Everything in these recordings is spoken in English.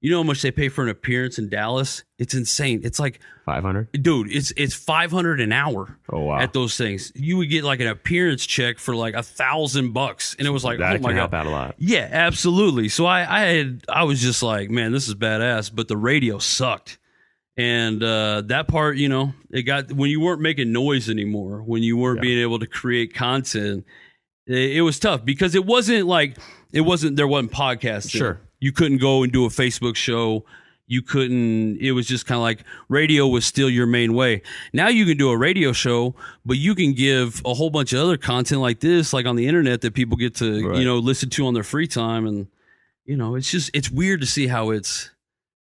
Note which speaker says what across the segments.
Speaker 1: You know how much they pay for an appearance in Dallas? It's insane. It's like
Speaker 2: $500.
Speaker 1: Dude, it's $500 an hour.
Speaker 2: Oh wow!
Speaker 1: At those things, you would get like an appearance check for like $1,000, and it was like,
Speaker 2: that
Speaker 1: oh my
Speaker 2: can
Speaker 1: God.
Speaker 2: help out a lot.
Speaker 1: Yeah, absolutely. So I was just like, man, this is badass. But the radio sucked, and that part, you know, it got when you weren't making noise anymore, when you weren't being able to create content, it was tough because there wasn't podcasting.
Speaker 2: Sure.
Speaker 1: You couldn't go and do a Facebook show. You couldn't, it was just kind of like radio was still your main way. Now you can do a radio show, but you can give a whole bunch of other content like this, like on the internet that people get to, you know, listen to on their free time. And, you know, it's weird to see how it's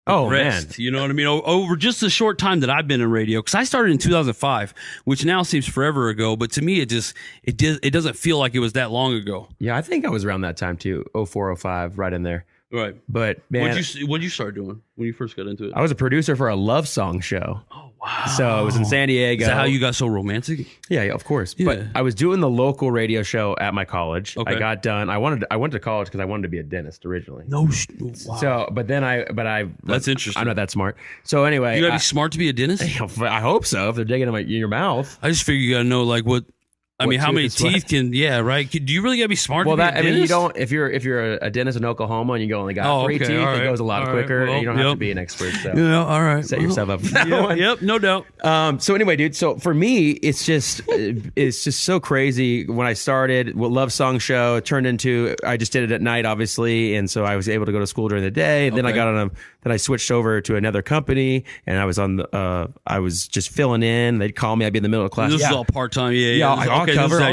Speaker 1: progressed. You know what I mean? Over just the short time that I've been in radio, because I started in 2005, which now seems forever ago, but to me, it doesn't feel like it was that long ago.
Speaker 2: Yeah, I think I was around that time too, 04, 05, right in there.
Speaker 1: Right.
Speaker 2: But man,
Speaker 1: what'd you start doing when you first got into it?
Speaker 2: I was a producer for a love song show.
Speaker 1: Oh wow!
Speaker 2: So it was in San Diego.
Speaker 1: Is that how you got so romantic?
Speaker 2: Yeah, of course.
Speaker 1: Yeah.
Speaker 2: But I was doing the local radio show at my college.
Speaker 1: Okay.
Speaker 2: I got done. I went to college because I wanted to be a dentist originally.
Speaker 1: No, wow.
Speaker 2: So, but that's
Speaker 1: interesting.
Speaker 2: I'm not that smart. So anyway,
Speaker 1: You gotta be smart to be a dentist.
Speaker 2: I hope so. If they're digging in your mouth,
Speaker 1: I just figure you gotta know like what. I mean, how many teeth can? Yeah, right. Do you really gotta be smart?
Speaker 2: Well,
Speaker 1: to be a dentist?
Speaker 2: you don't. If you're a dentist in Oklahoma and you only got 3 teeth, it goes a lot quicker.
Speaker 1: Well,
Speaker 2: and you don't have to be an expert. So
Speaker 1: all right,
Speaker 2: set yourself up for that one.
Speaker 1: Yep, no doubt.
Speaker 2: So anyway, dude. So for me, it's just so crazy. When I started with Love Song Show, it turned into I just did it at night, obviously, and so I was able to go to school during the day. And then I got on then I switched over to another company, and I was I was just filling in. They'd call me. I'd be in the middle of class.
Speaker 1: This is all part time. Yeah.
Speaker 2: I'll cover. I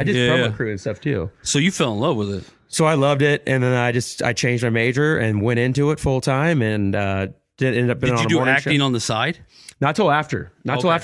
Speaker 2: did promo
Speaker 1: yeah.
Speaker 2: crew and stuff too.
Speaker 1: So you fell in love with it.
Speaker 2: So I loved it, and then I changed my major and went into it full time, and ended up being on a morning show. Did you do
Speaker 1: acting on the side?
Speaker 2: Not till after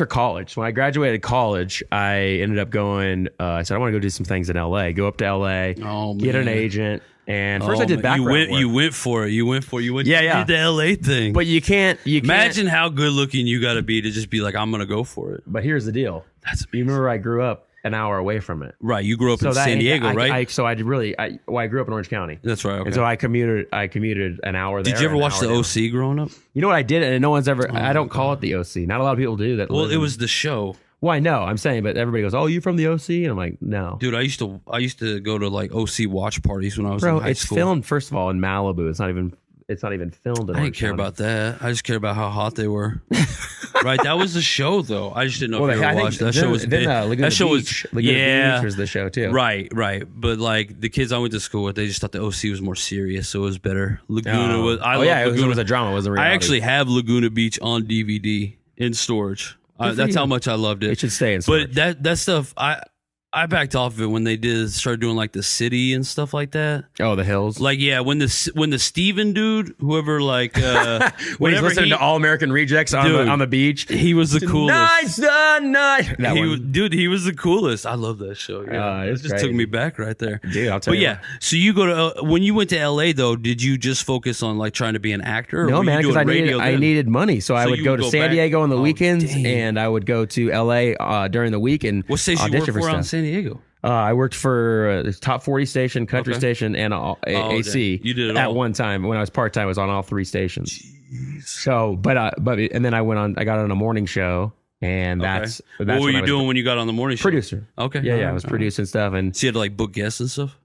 Speaker 2: college. When I graduated college, I ended up going. I said I want to go do some things in LA. Go up to LA, get an agent. And first I did background work.
Speaker 1: You went for it. You did the LA thing.
Speaker 2: But you can't
Speaker 1: imagine how good looking you got to be to just be like, I'm going to go for it.
Speaker 2: But here's the deal.
Speaker 1: That's amazing.
Speaker 2: You remember I grew up an hour away from it.
Speaker 1: Right. You grew up in San Diego, right? I
Speaker 2: grew up in Orange County.
Speaker 1: That's right. Okay.
Speaker 2: And so I commuted an hour there.
Speaker 1: Did you ever watch the OC growing up?
Speaker 2: You know what I did? And no one's ever, I don't call it the OC. Not a lot of people do that.
Speaker 1: Well, it was the show.
Speaker 2: Well, I know. I'm saying, but everybody goes, "Oh, you from the OC?" And I'm like, "No,
Speaker 1: dude. I used to go to like OC watch parties when I was in high school.
Speaker 2: It's filmed first of all in Malibu. It's not even filmed in.
Speaker 1: I didn't care about that. I just cared about how hot they were. Right, that was the show though. I just didn't know if you ever watched that show. Was big.
Speaker 2: Laguna Beach was the show too.
Speaker 1: Right. But like the kids I went to school with, they just thought the OC was more serious, so it was better. Laguna was.
Speaker 2: It was a drama. It wasn't reality.
Speaker 1: I actually have Laguna Beach on DVD in storage. That's how much I loved it.
Speaker 2: It should stay in storage.
Speaker 1: But that stuff, I backed off of it when they started doing like the city and stuff like that.
Speaker 2: Oh, the hills.
Speaker 1: Like when the Steven dude, whoever like
Speaker 2: when he's listening to All American Rejects on the beach,
Speaker 1: he was the coolest.
Speaker 2: Night.
Speaker 1: He was the coolest. I love that show. Yeah. It just took me back right there,
Speaker 2: dude. I'll tell you.
Speaker 1: But yeah, so you go to when you went to LA though, did you just focus on like trying to be an actor?
Speaker 2: No, man, because I needed money, so I would go to San Diego on the weekends, and I would go to LA during the week and
Speaker 1: what station you work for on San Diego?
Speaker 2: I worked for the top 40 station, country station, and AC.
Speaker 1: You did it
Speaker 2: at
Speaker 1: all.
Speaker 2: one time when I was part time. I was on all 3 stations.
Speaker 1: Jeez.
Speaker 2: So, and then I got on a morning show, and that's
Speaker 1: what were you doing when you got on the morning show?
Speaker 2: Producer.
Speaker 1: Okay.
Speaker 2: Yeah, I was producing stuff, and
Speaker 1: so you had to like book guests and stuff.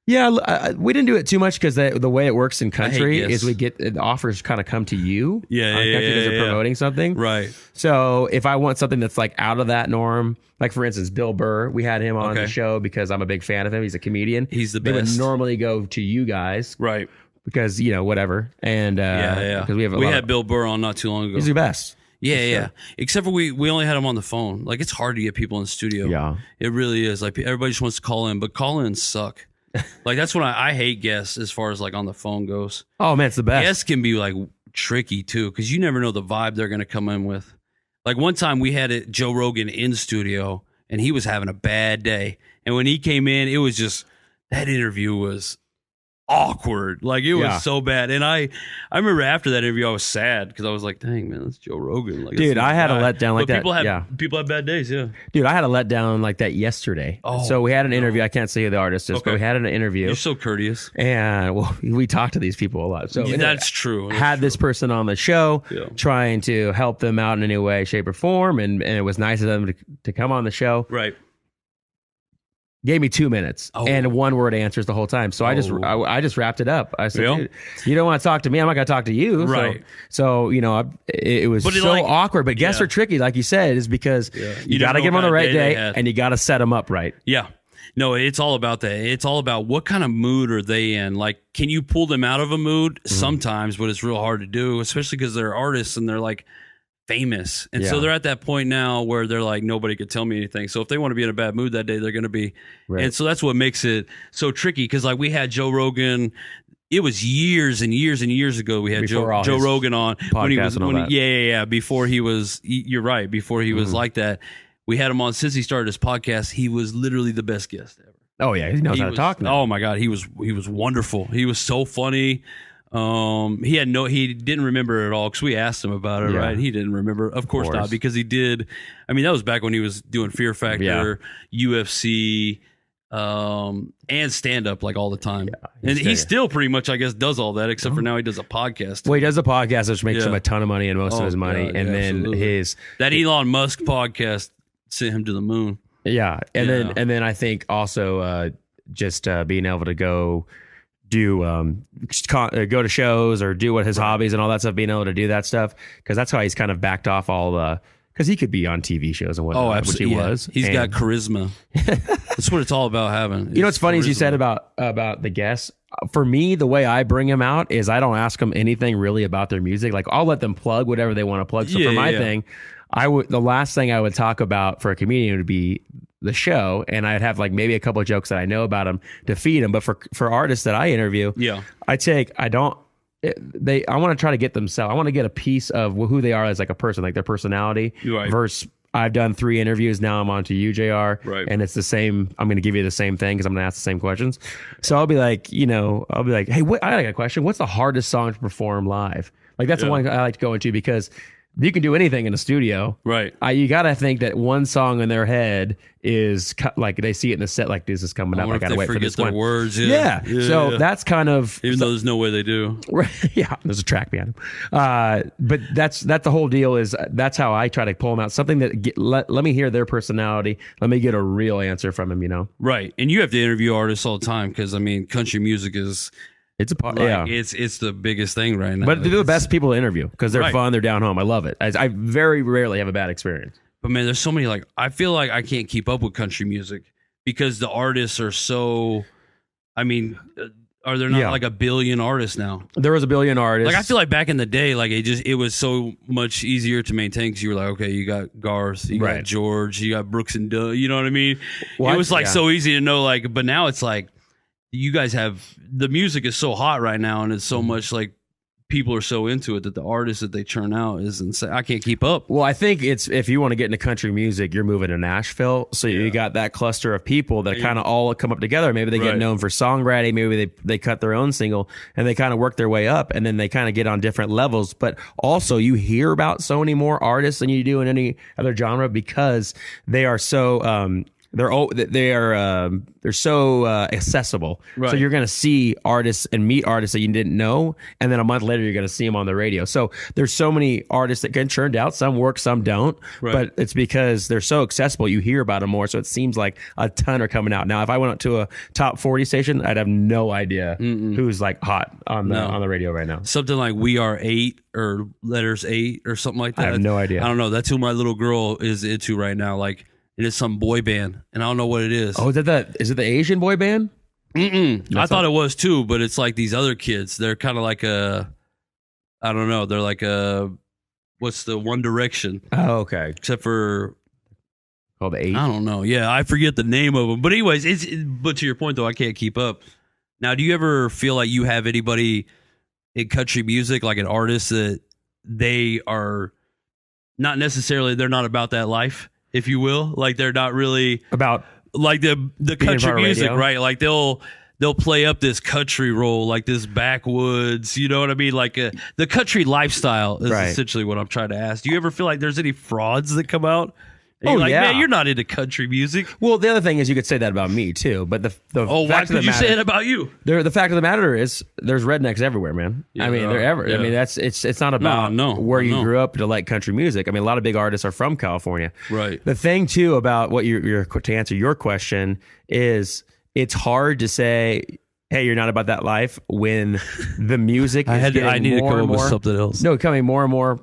Speaker 2: Yeah, we didn't do it too much because the way it works in country is we get the offers kind of come to you. Because they're promoting something.
Speaker 1: Right.
Speaker 2: So if I want something that's like out of that norm, like for instance, Bill Burr, we had him on the show because I'm a big fan of him. He's a comedian.
Speaker 1: He's the
Speaker 2: best. They would normally go to you guys.
Speaker 1: Right.
Speaker 2: Because, whatever. And because
Speaker 1: we had Bill Burr on not too long ago.
Speaker 2: He's the best.
Speaker 1: Yeah. Except for we only had him on the phone. Like it's hard to get people in the studio.
Speaker 2: Yeah.
Speaker 1: It really is. Like everybody just wants to call in, but call-ins suck. Like that's when I hate guests as far as like on the phone goes.
Speaker 2: Oh man, it's the best.
Speaker 1: Guests can be like tricky too because you never know the vibe they're going to come in with. Like one time we had Joe Rogan in studio and he was having a bad day, and when he came in, it was just that interview was awkward. Like it
Speaker 2: Yeah.
Speaker 1: was so bad. And I remember after that interview, I was sad because I was like, dang man, that's Joe Rogan. Like,
Speaker 2: Dude,
Speaker 1: that's
Speaker 2: I had a
Speaker 1: guy.
Speaker 2: letdown like
Speaker 1: But
Speaker 2: that.
Speaker 1: people have bad days. Yeah.
Speaker 2: Dude, I had a letdown like that yesterday.
Speaker 1: Oh,
Speaker 2: so we had an interview. I can't say who the artist is, but we had an interview.
Speaker 1: You're so courteous.
Speaker 2: And well, we talk to these people a lot. So
Speaker 1: Yeah, that's true. That's
Speaker 2: had
Speaker 1: true.
Speaker 2: this person on the show,
Speaker 1: Yeah.
Speaker 2: trying to help them out in any way, shape, or form, and it was nice of them to come on the show.
Speaker 1: Right.
Speaker 2: Gave me 2 minutes
Speaker 1: Oh.
Speaker 2: and one word answers the whole time. So I just wrapped it up. I said,
Speaker 1: Yeah.
Speaker 2: Dude, you don't want to talk to me. I'm not going to talk to you.
Speaker 1: Right.
Speaker 2: So it was so
Speaker 1: like-
Speaker 2: awkward. But guests
Speaker 1: Yeah.
Speaker 2: are tricky, like you said, is because
Speaker 1: You
Speaker 2: you
Speaker 1: never
Speaker 2: got to
Speaker 1: know
Speaker 2: get them on
Speaker 1: what
Speaker 2: the right
Speaker 1: kind of day
Speaker 2: day
Speaker 1: they had.
Speaker 2: and you got to set them up right.
Speaker 1: Yeah. No, it's all about that. It's all about what kind of mood are they in. Like, can you pull them out of a mood? Sometimes, but it's real hard to do, especially because they're artists and they're like famous. And so
Speaker 2: Yeah.
Speaker 1: they're at that point now where they're like, nobody could tell me anything. So if they want to be in a bad mood that day, they're going to be.
Speaker 2: Right.
Speaker 1: And so that's what makes it so tricky. Because like we had Joe Rogan. It was years and years and years ago. We had
Speaker 2: Before all
Speaker 1: Joe
Speaker 2: his
Speaker 1: Rogan on when he
Speaker 2: podcasts
Speaker 1: was
Speaker 2: and all that.
Speaker 1: yeah. Before he was, you're right. Before he was like that, we had him on since he started his podcast. He was literally the best guest ever.
Speaker 2: Oh, yeah. He knows how to talk now.
Speaker 1: Oh my God, he was wonderful. He was so funny. He didn't remember it at all because we asked him about it,
Speaker 2: Yeah.
Speaker 1: right? He didn't remember, of course not, because he did. I mean, that was back when he was doing Fear Factor, UFC, and stand up like all the time. And he still pretty much, I guess, does all that except for now he does a podcast.
Speaker 2: Well, he does a podcast, which makes
Speaker 1: Yeah.
Speaker 2: him a ton of money and most of his money.
Speaker 1: God,
Speaker 2: and
Speaker 1: yeah,
Speaker 2: then
Speaker 1: absolutely. That Elon Musk podcast sent him to the moon.
Speaker 2: Yeah, and
Speaker 1: Yeah.
Speaker 2: then I think also just being able to go do go to shows or do what his hobbies and all that stuff, being able to do that stuff, because that's how he's kind of backed off all the, because he could be on TV shows and whatnot, which he was.
Speaker 1: He's got
Speaker 2: And,
Speaker 1: charisma. That's what it's all about having.
Speaker 2: you know what's funny is you
Speaker 1: charisma.
Speaker 2: said about the guests. For me, the way I bring them out is I don't ask them anything really about their music. Like I'll let them plug whatever they want to plug. So
Speaker 1: Yeah,
Speaker 2: for my
Speaker 1: yeah.
Speaker 2: thing, the last thing I would talk about for a comedian would be the show, and I'd have like maybe a couple of jokes that I know about them to feed them. But for artists that I interview,
Speaker 1: Yeah.
Speaker 2: I want to try to get themselves. I want to get a piece of who they are as like a person, like their personality.
Speaker 1: Right.
Speaker 2: Versus, I've done 3 interviews. Now I'm on to you, JR.
Speaker 1: Right.
Speaker 2: And it's the same. I'm going to give you the same thing because I'm going to ask the same questions. So I'll be like, hey, I got a question. What's the hardest song to perform live? Like that's the one I like to go into because you can do anything in a studio.
Speaker 1: Right.
Speaker 2: You got to think that one song in their head is like they see it in the set, like this is coming up. I got to wait for this
Speaker 1: their
Speaker 2: one.
Speaker 1: words.
Speaker 2: Yeah. So
Speaker 1: yeah.
Speaker 2: that's kind of,
Speaker 1: Even though there's no way they do.
Speaker 2: yeah, there's a track behind him. But that's the whole deal is that's how I try to pull them out. Something that let me hear their personality. Let me get a real answer from him,
Speaker 1: Right. And you have to interview artists all the time because, I mean, country music is
Speaker 2: It's a part,
Speaker 1: like, it's the biggest thing right now.
Speaker 2: But they're the best people to interview because they're
Speaker 1: Right.
Speaker 2: fun. They're down home. I love it. I very rarely have a bad experience.
Speaker 1: But man, there's so many, like, I feel like I can't keep up with country music because the artists are so, I mean, are there not
Speaker 2: Yeah.
Speaker 1: like a billion artists now?
Speaker 2: There was a billion artists.
Speaker 1: Like, I feel like back in the day, like, it was so much easier to maintain because you were like, okay, you got Garth, you
Speaker 2: Right.
Speaker 1: got George, you got Brooks and Dunn, you know what I mean?
Speaker 2: Well,
Speaker 1: it was like
Speaker 2: yeah.
Speaker 1: so easy to know, like, but now it's like, you guys have, the music is so hot right now and it's so much like, people are so into it that the artists that they churn out is insane. I can't keep up.
Speaker 2: Well, I think it's if you want to get into country music, you're moving to Nashville. So you got that cluster of people that kind of all come up together. Maybe they get
Speaker 1: Right.
Speaker 2: known for songwriting. Maybe they cut their own single and they kind of work their way up and then they kind of get on different levels. But also you hear about so many more artists than you do in any other genre because they are so they're so accessible.
Speaker 1: Right.
Speaker 2: So you're going to see artists and meet artists that you didn't know, and then a month later you're going to see them on the radio. So there's so many artists that get churned out. Some work, some don't.
Speaker 1: Right.
Speaker 2: But it's because they're so accessible. You hear about them more, so it seems like a ton are coming out. Now, if I went up to a top 40 station, I'd have no idea who's like hot on the radio right now.
Speaker 1: Something like We Are 8 or Letters 8 or something like that.
Speaker 2: I have no idea.
Speaker 1: I don't know. That's who my little girl is into right now. Like, it is some boy band, and I don't know what it is.
Speaker 2: Oh, is it the Asian boy band?
Speaker 1: I thought it was too, but it's like these other kids. They're kind of like I don't know. They're like what's the One Direction?
Speaker 2: Oh, okay.
Speaker 1: Except for,
Speaker 2: Called the 8.
Speaker 1: I don't know. Yeah, I forget the name of them. But anyways, but to your point though, I can't keep up. Now, do you ever feel like you have anybody in country music, like an artist that they are not necessarily, they're not about that life, if you will? Like they're not really
Speaker 2: About
Speaker 1: like the
Speaker 2: Being
Speaker 1: country
Speaker 2: part of
Speaker 1: music,
Speaker 2: radio?
Speaker 1: right? Like they'll play up this country role, like this backwoods, you know what I mean? Like the country lifestyle is essentially what I'm trying to ask. Do you ever feel like there's any frauds that come out? And you're like, man, you're not into country music.
Speaker 2: Well, the other thing is you could say that about me too, but the
Speaker 1: why could you say it about you?
Speaker 2: The fact of the matter is there's rednecks everywhere, man. I mean, they're everywhere. I mean, it's not about where you grew up to like country music. I mean, a lot of big artists are from California.
Speaker 1: Right.
Speaker 2: The thing too about what to answer your question is it's hard to say, hey, you're not about that life when the music
Speaker 1: I need to come up with something else.
Speaker 2: No, coming more and more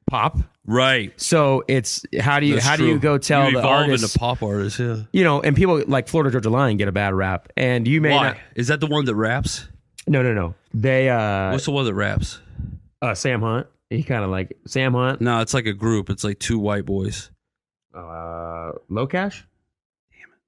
Speaker 2: pop.
Speaker 1: Right.
Speaker 2: So it's how do you go tell the artists
Speaker 1: into pop artists,
Speaker 2: you know, and people like Florida Georgia Line get a bad rap, and you may not.
Speaker 1: Is that the one that raps?
Speaker 2: No. They
Speaker 1: what's the one that raps?
Speaker 2: Sam Hunt. He kind of like Sam Hunt.
Speaker 1: No, it's like a group. It's like two white boys.
Speaker 2: Low Cash.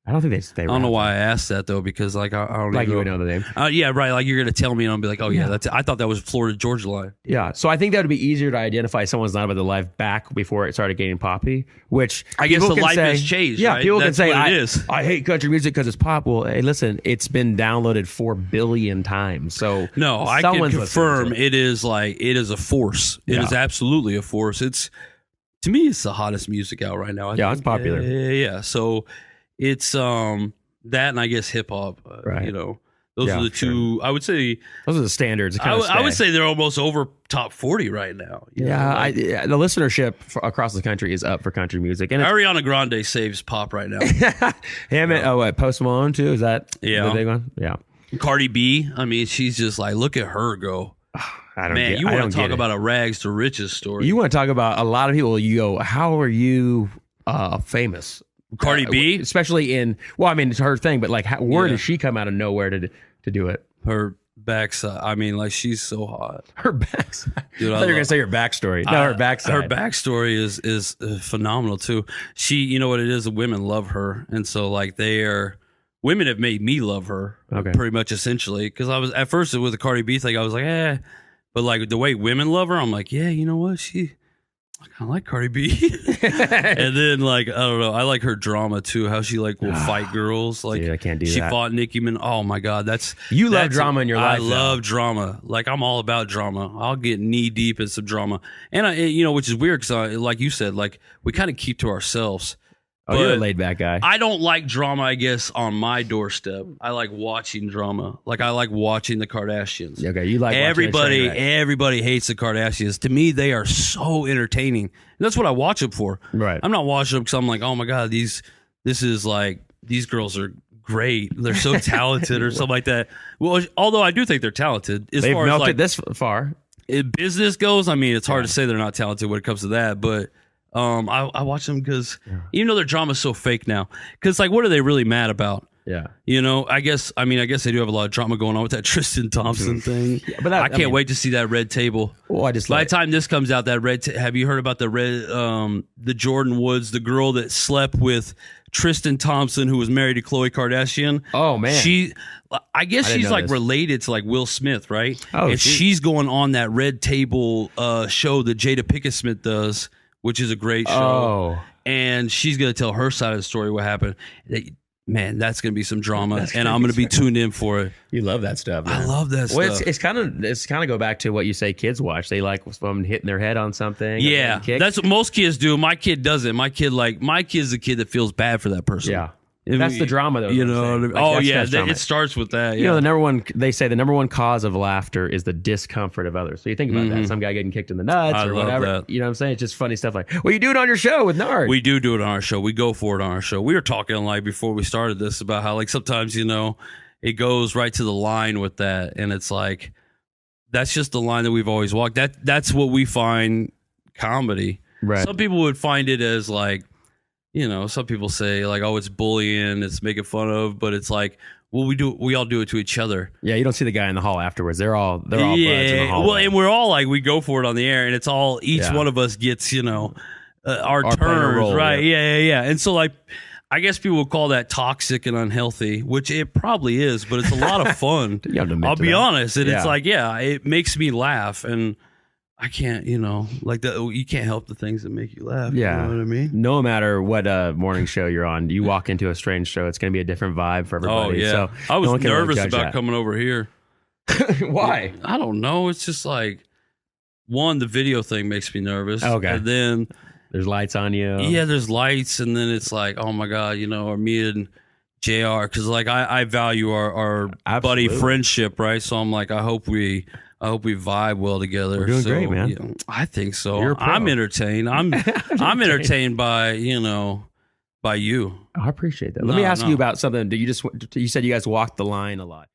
Speaker 2: I don't think they
Speaker 1: I don't know why I asked that though, because like I don't
Speaker 2: like you would know the name.
Speaker 1: Yeah, right. Like you're gonna tell me, and I'll be like, oh yeah, that's it. I thought that was Florida Georgia Line.
Speaker 2: Yeah, so I think that would be easier to identify someone's not about the life back before it started getting poppy. Which
Speaker 1: I guess the life has changed.
Speaker 2: Yeah,
Speaker 1: right?
Speaker 2: people
Speaker 1: that's
Speaker 2: can say
Speaker 1: I
Speaker 2: hate country music because it's pop. Well, hey, listen, it's been downloaded 4 billion times. So
Speaker 1: no, I can confirm it is a force. It is absolutely a force. To me, it's the hottest music out right now. I think.
Speaker 2: It's popular.
Speaker 1: Yeah. So it's that, and I guess hip hop,
Speaker 2: right.
Speaker 1: You know, those are the two. I would say
Speaker 2: those are the standards.
Speaker 1: I would say they're almost over top 40 right now.
Speaker 2: The listenership across the country is up for country music, and
Speaker 1: Ariana Grande saves pop right now.
Speaker 2: Post Malone too. Is that the big one? Yeah.
Speaker 1: Cardi B. I mean, she's just like, look at her go. You want to talk about a rags to riches story?
Speaker 2: You want to talk about a lot of people. You go, how are you famous?
Speaker 1: Cardi B,
Speaker 2: especially it's her thing, but like, where does she come out of nowhere to do it?
Speaker 1: Her backside. I mean, like, she's so hot.
Speaker 2: Her backside.
Speaker 1: Dude,
Speaker 2: I thought you were gonna say her backstory. No, her backside.
Speaker 1: Her backstory is phenomenal too. She, you know what it is? Women love her, and so like women have made me love her. Pretty much essentially, because I was at first with the Cardi B thing, I was like, but like the way women love her, I'm like, yeah, you know what, I kind of like Cardi B. And then, like, I don't know. I like her drama, too. How she, like, will fight girls. Like,
Speaker 2: dude, I can't do that.
Speaker 1: She fought Nicki Minaj. Oh, my God.
Speaker 2: You love drama in your life.
Speaker 1: I love drama. Like, I'm all about drama. I'll get knee deep in some drama. And, which is weird because, like you said, like, we kind of keep to ourselves.
Speaker 2: Oh, you're a laid back guy.
Speaker 1: I don't like drama, I guess, on my doorstep. I like watching drama. Like, I like watching the Kardashians.
Speaker 2: Okay, you like
Speaker 1: everybody hates the Kardashians. To me, they are so entertaining. And that's what I watch them for.
Speaker 2: Right.
Speaker 1: I'm not watching them because I'm like, oh my God, these girls are great. They're so talented or something like that. Well, although I do think they're talented.
Speaker 2: They've melted this far.
Speaker 1: In business goes, I mean, it's hard to say they're not talented when it comes to that, but I watch them because even though their drama's so fake now, because like, what are they really mad about?
Speaker 2: Yeah,
Speaker 1: you know, I guess they do have a lot of drama going on with that Tristan Thompson thing. Yeah, but I can't wait to see that red table.
Speaker 2: Well,
Speaker 1: by the time this comes out, that have you heard about the Jordan Woods, the girl that slept with Tristan Thompson, who was married to Khloe Kardashian?
Speaker 2: Oh man,
Speaker 1: I guess she's like related to like Will Smith, right?
Speaker 2: Oh,
Speaker 1: and she's going on that red table show that Jada Pinkett Smith does, which is a great show.
Speaker 2: Oh.
Speaker 1: And she's going to tell her side of the story, what happened. Man, that's going to be some drama, and I'm going to be tuned in for it.
Speaker 2: You love that stuff, man.
Speaker 1: I love that
Speaker 2: stuff.
Speaker 1: Well,
Speaker 2: it's kind of go back to what you say kids watch. They like someone hitting their head on something.
Speaker 1: Yeah, that's what most kids do. My kid doesn't. My kid's the kid that feels bad for that person.
Speaker 2: Yeah. That's the drama, though.
Speaker 1: You know, it starts with that. Yeah.
Speaker 2: You know, they say the number one cause of laughter is the discomfort of others. So you think about that, some guy getting kicked in the nuts or whatever. That. You know what I'm saying? It's just funny stuff like, well, you do it on your show with Nard.
Speaker 1: We do it on our show. We go for it on our show. We were talking like before we started this about how like sometimes, you know, it goes right to the line with that. And it's like, that's just the line that we've always walked. That's what we find comedy.
Speaker 2: Right.
Speaker 1: Some people would find it as like, you know, some people say like, oh, it's bullying, it's making fun of, but it's like, well, we all do it to each other.
Speaker 2: Yeah, you don't see the guy in the hall afterwards. They're all buds in the hall.
Speaker 1: Well, and we're all like, we go for it on the air, and it's all each one of us gets, you know, our turns, role, right? Yeah. And so like, I guess people would call that toxic and unhealthy, which it probably is, but it's a lot of fun. I'll be honest, and it's like, it makes me laugh, and I can't, like you can't help the things that make you laugh.
Speaker 2: Yeah.
Speaker 1: You know what I mean?
Speaker 2: No matter what morning show you're on, you walk into a strange show, it's going to be a different vibe for everybody.
Speaker 1: Oh, yeah.
Speaker 2: So
Speaker 1: I was
Speaker 2: no one can really
Speaker 1: nervous
Speaker 2: judge
Speaker 1: about
Speaker 2: that.
Speaker 1: coming over here.
Speaker 2: Why?
Speaker 1: I don't know. It's just like, one, the video thing makes me nervous.
Speaker 2: Okay.
Speaker 1: And then,
Speaker 2: There's lights on you.
Speaker 1: yeah, there's lights. And then it's like, oh my God, or me and JR. Because like I value our buddy friendship, right? So I'm like, I hope we vibe well together.
Speaker 2: We're doing great, man.
Speaker 1: Yeah, I think so.
Speaker 2: You're a pro.
Speaker 1: I'm entertained. I'm entertained by by you.
Speaker 2: Oh, I appreciate that. Let me ask you about something. You said you guys walked the line a lot.